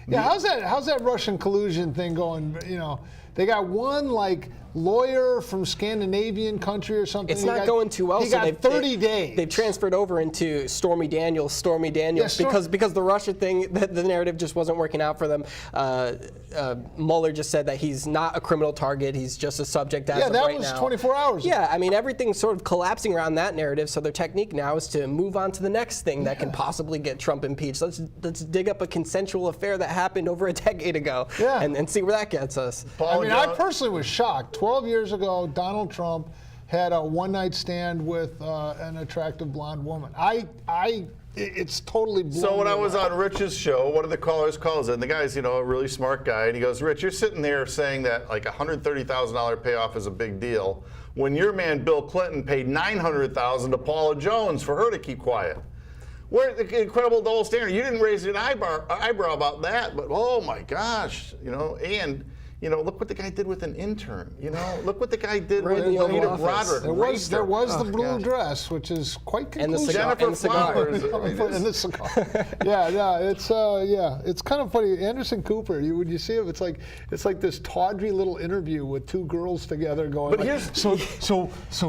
Yeah, how's that Russian collusion thing going? They got one lawyer from Scandinavian country or something.
It's not going too well.
He
so
got 30 days.
They've transferred over into Stormy Daniels,
Yeah,
because the Russia thing, the narrative just wasn't working out for them. Mueller just said that he's not a criminal target. He's just a subject as of right now.
Yeah, that was 24 hours ago.
Yeah, I mean, everything's sort of collapsing around that narrative. So their technique now is to move on to the next thing that can possibly get Trump impeached. Let's dig up a consensual affair that happened over a decade ago and see where that gets us.
I personally was shocked. 12 years ago, Donald Trump had a one-night stand with an attractive blonde woman. It's totally blown
So when
me
I was
away.
on Rich's show, one of the callers calls in. The guy's, a really smart guy, and he goes, "Rich, you're sitting there saying that like $130,000 payoff is a big deal, when your man Bill Clinton paid $900,000 to Paula Jones for her to keep quiet. Where's the incredible double standard? You didn't raise an eyebrow about that, but oh my gosh, and." Look what the guy did with an intern. Look what the guy did with
in the Oval
Peter
Office.
Broderick.
There was the blue dress, which is quite
And the
conclusive.
cigar.
Jennifer
And the cigar.
Flowers.
And the cigar. It's kind of funny. Anderson Cooper, when you see him, it's like this tawdry little interview with two girls together going.
But
like, so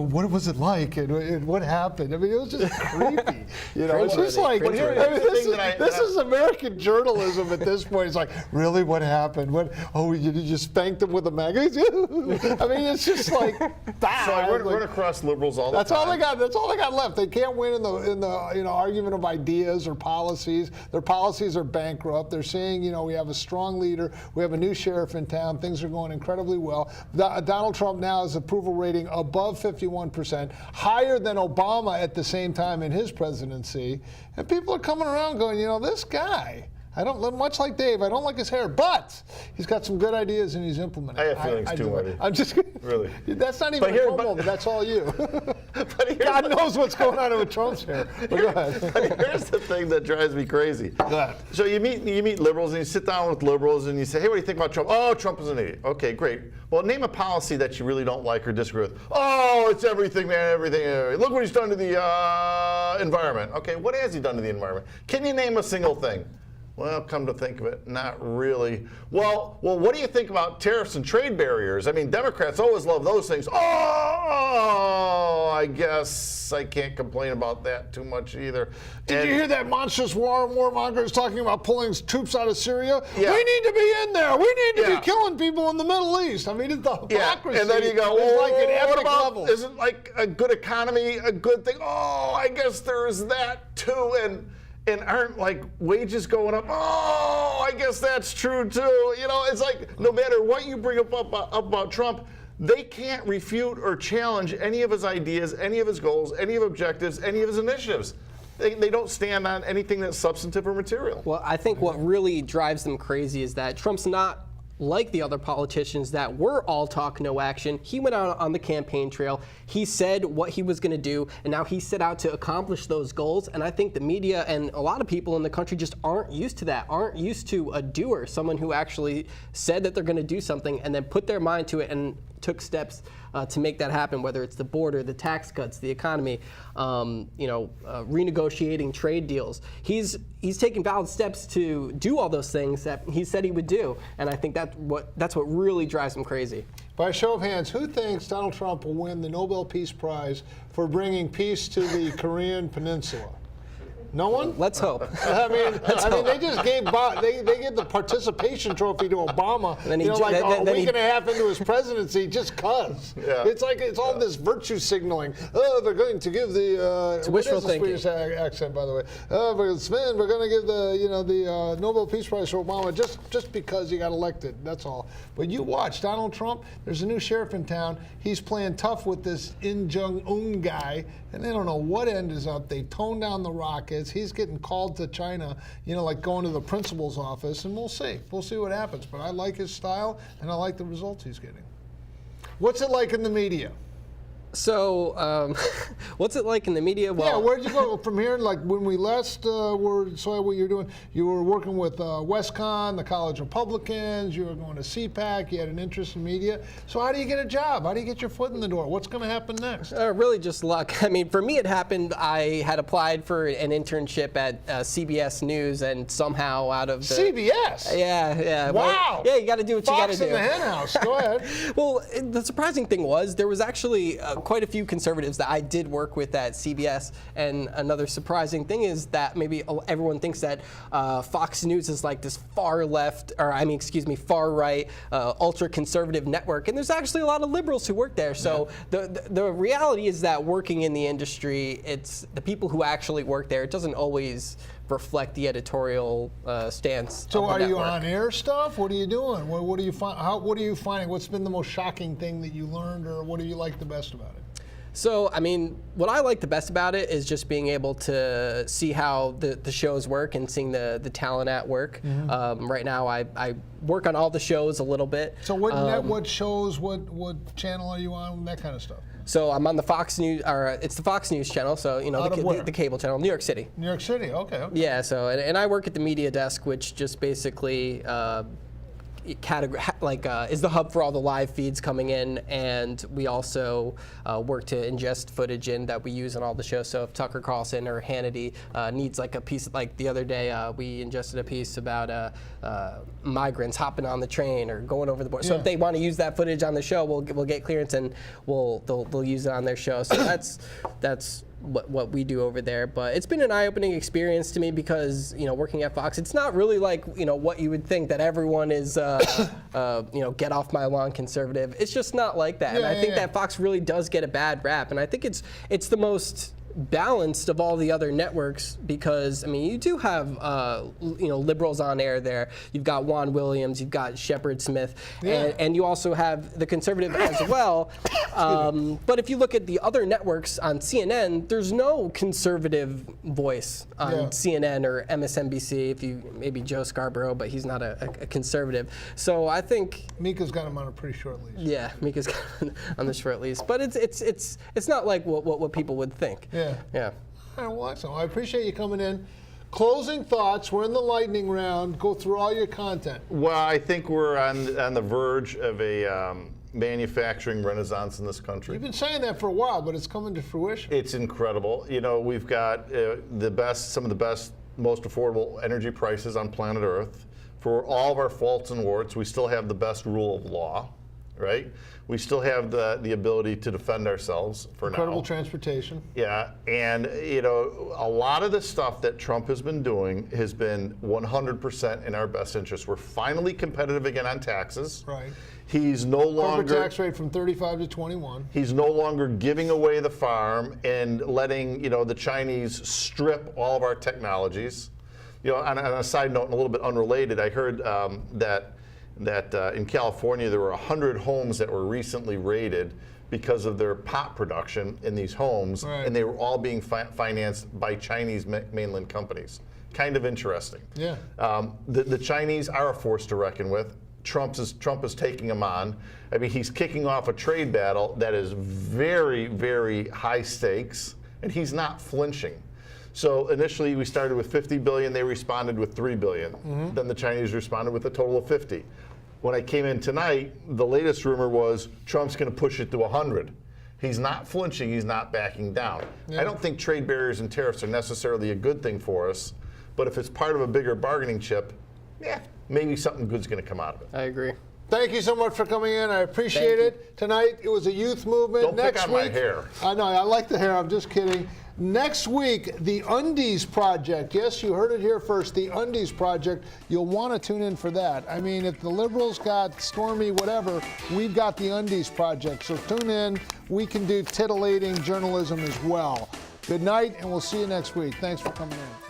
what was it like, and what happened? I mean, it was just creepy. It's just like this is American journalism at this point. It's like, really, what happened? You just spanked him with a magazine? I mean, it's just like that.
So I run across liberals all the
That's
time.
all they got. That's all they got left. They can't win in the argument of ideas or policies. Their policies are bankrupt. They're saying, we have a strong leader. We have a new sheriff in town. Things are going incredibly well. Donald Trump now has approval rating above 51%, higher than Obama at the same time in his presidency. And people are coming around going, this guy. I don't, much like Dave, I don't like his hair, but he's got some good ideas and he's implementing.
I have feelings too, Marty.
I'm just kidding.
Really.
That's not even a promo, but that's all you. God knows what's going on with Trump's hair. But go ahead.
But here's the thing that drives me crazy.
Go ahead.
So you meet liberals and you sit down with liberals and you say, hey, what do you think about Trump? Oh, Trump is an idiot. Okay, great. Well, name a policy that you really don't like or disagree with. Oh, it's everything, man, everything. Look what he's done to the environment. Okay, what has he done to the environment? Can you name a single thing? Well, come to think of it, not really. Well, what do you think about tariffs and trade barriers? I mean, Democrats always love those things. Oh, I guess I can't complain about that too much either.
Did you hear that monstrous warmonger is talking about pulling troops out of Syria?
Yeah.
We need to be in there. We need to be killing people in the Middle East. I mean, it's the hypocrisy.
And then you go,
is
well,
like an
what
epic
about,
level.
isn't like a good economy a good thing? Oh, I guess there's that too. And aren't like wages going up? Oh, I guess that's true too. It's like no matter what you bring up about Trump, they can't refute or challenge any of his ideas, any of his goals, any of his objectives, any of his initiatives. They don't stand on anything that's substantive or material.
Well, I think what really drives them crazy is that Trump's not like the other politicians that were all talk, no action. He went out on the campaign trail. He said what he was going to do, and now he set out to accomplish those goals. And I think the media and a lot of people in the country just aren't used to that, aren't used to a doer, someone who actually said that they're going to do something and then put their mind to it and took steps to make that happen, whether it's the border, the tax cuts, the economy, renegotiating trade deals. He's taking valid steps to do all those things that he said he would do, and I think that's what really drives him crazy.
By a show of hands, who thinks Donald Trump will win the Nobel Peace Prize for bringing peace to the Korean Peninsula? No one?
Let's hope.
I mean, they just gave they gave the participation trophy to Obama.
Then he-
like
then-
a
then
week
he-
and a half into his presidency, just cause.
Yeah.
It's like it's all this virtue signaling. Oh, they're going to give the
It's wishful
what is the
thinking.
Swedish accent, by the way. Oh, but Sven, we're going to give the Nobel Peace Prize to Obama just because he got elected. That's all. But you watch Donald Trump. There's a new sheriff in town. He's playing tough with this Kim Jong-un guy, and they don't know what end is up. They tone down the rockets. He's getting called to China, like going to the principal's office, and we'll see. We'll see what happens. But I like his style, and I like the results he's getting. What's it like in the media?
So, what's it like in the media?
Yeah, where'd you go from here? Like when we last saw what you're doing, you were working with WestCon, the College Republicans, you were going to CPAC, you had an interest in media. So how do you get a job? How do you get your foot in the door? What's going to happen next?
Really just luck. I mean, for me it happened, I had applied for an internship at CBS News, and somehow out of the...
CBS?
Yeah.
Wow.
Well, yeah, you got to do what you got to do.
Fox in the hen house. Go ahead.
Well, the surprising thing was there was actually quite a few conservatives that I did work with at CBS, and another surprising thing is that maybe everyone thinks that Fox News is like this far left, or I mean, excuse me, far right, ultra conservative network, and there's actually a lot of liberals who work there. So the reality is that working in the industry, it's the people who actually work there. It doesn't always reflect the editorial stance.
So
of the
are you
network.
on air stuff? What are you doing? What are you what are you finding? What's been the most shocking thing that you learned, or what do you like the best about it?
So, I mean, what I like the best about it is just being able to see how the shows work and seeing the talent at work. Right now, I work on all the shows a little bit.
So what shows, what channel are you on, that kind of stuff?
So I'm on the Fox News, or it's the Fox News channel, so, you know, the cable channel, New York City.
New York City, okay.
Yeah, so, and I work at the media desk, which just basically is the hub for all the live feeds coming in, and we also work to ingest footage in that we use on all the shows. So if Tucker Carlson or Hannity needs like a piece, like the other day we ingested a piece about migrants hopping on the train or going over the border. So if they want to use that footage on the show, we'll get clearance and they'll use it on their show. So that's what we do over there. But it's been an eye-opening experience to me because, you know, working at Fox, it's not really like, you know, what you would think that everyone is, you know, get off my lawn conservative. It's just not like that. And I think that Fox really does get a bad rap. And I think it's the most balanced of all the other networks because, I mean, you do have, you know, liberals on air there. You've got Juan Williams, you've got Shepard Smith, and you also have the conservative as well. But if you look at the other networks on CNN, there's no conservative voice on CNN or MSNBC, if you, maybe Joe Scarborough, but he's not a conservative. So I think
Mika's got him on a pretty short leash.
Yeah, Mika's got him on the short leash. But it's not like what people would think. Yeah.
All right, well, excellent. I appreciate you coming in. Closing thoughts. We're in the lightning round. Go through all your content.
Well, I think we're on the verge of a manufacturing renaissance in this country.
You've been saying that for a while, but it's coming to fruition.
It's incredible. You know, we've got some of the best, most affordable energy prices on planet Earth. For all of our faults and warts, we still have the best rule of law, right? We still have the ability to defend ourselves for now.
Incredible transportation.
Yeah, and you know, a lot of the stuff that Trump has been doing has been 100% in our best interest. We're finally competitive again on taxes.
Right.
He's no longer
corporate tax rate from 35 to 21.
He's no longer giving away the farm and letting, you know, the Chinese strip all of our technologies. You know, on a side note, and a little bit unrelated, I heard that in California there were 100 homes that were recently raided because of their pot production in these homes, and they were all being financed by Chinese mainland companies. Kind of interesting.
Yeah.
The Chinese are a force to reckon with. Trump is taking them on. I mean, he's kicking off a trade battle that is very, very high stakes, and he's not flinching. So initially we started with 50 billion, they responded with 3 billion. Then the Chinese responded with a total of 50. When I came in tonight, the latest rumor was Trump's going to push it to 100. He's not flinching, he's not backing down. I don't think trade barriers and tariffs are necessarily a good thing for us, but if it's part of a bigger bargaining chip, maybe something good's going to come out of it.
I agree.
Thank you so much for coming in. I appreciate it. Tonight, it was a youth movement.
Don't
Next
pick on
week,
my hair.
I know, I like the hair. I'm just kidding. Next week, the Undies Project. Yes, you heard it here first. The Undies Project. You'll want to tune in for that. I mean, if the liberals got Stormy, whatever, we've got the Undies Project. So tune in. We can do titillating journalism as well. Good night, and we'll see you next week. Thanks for coming in.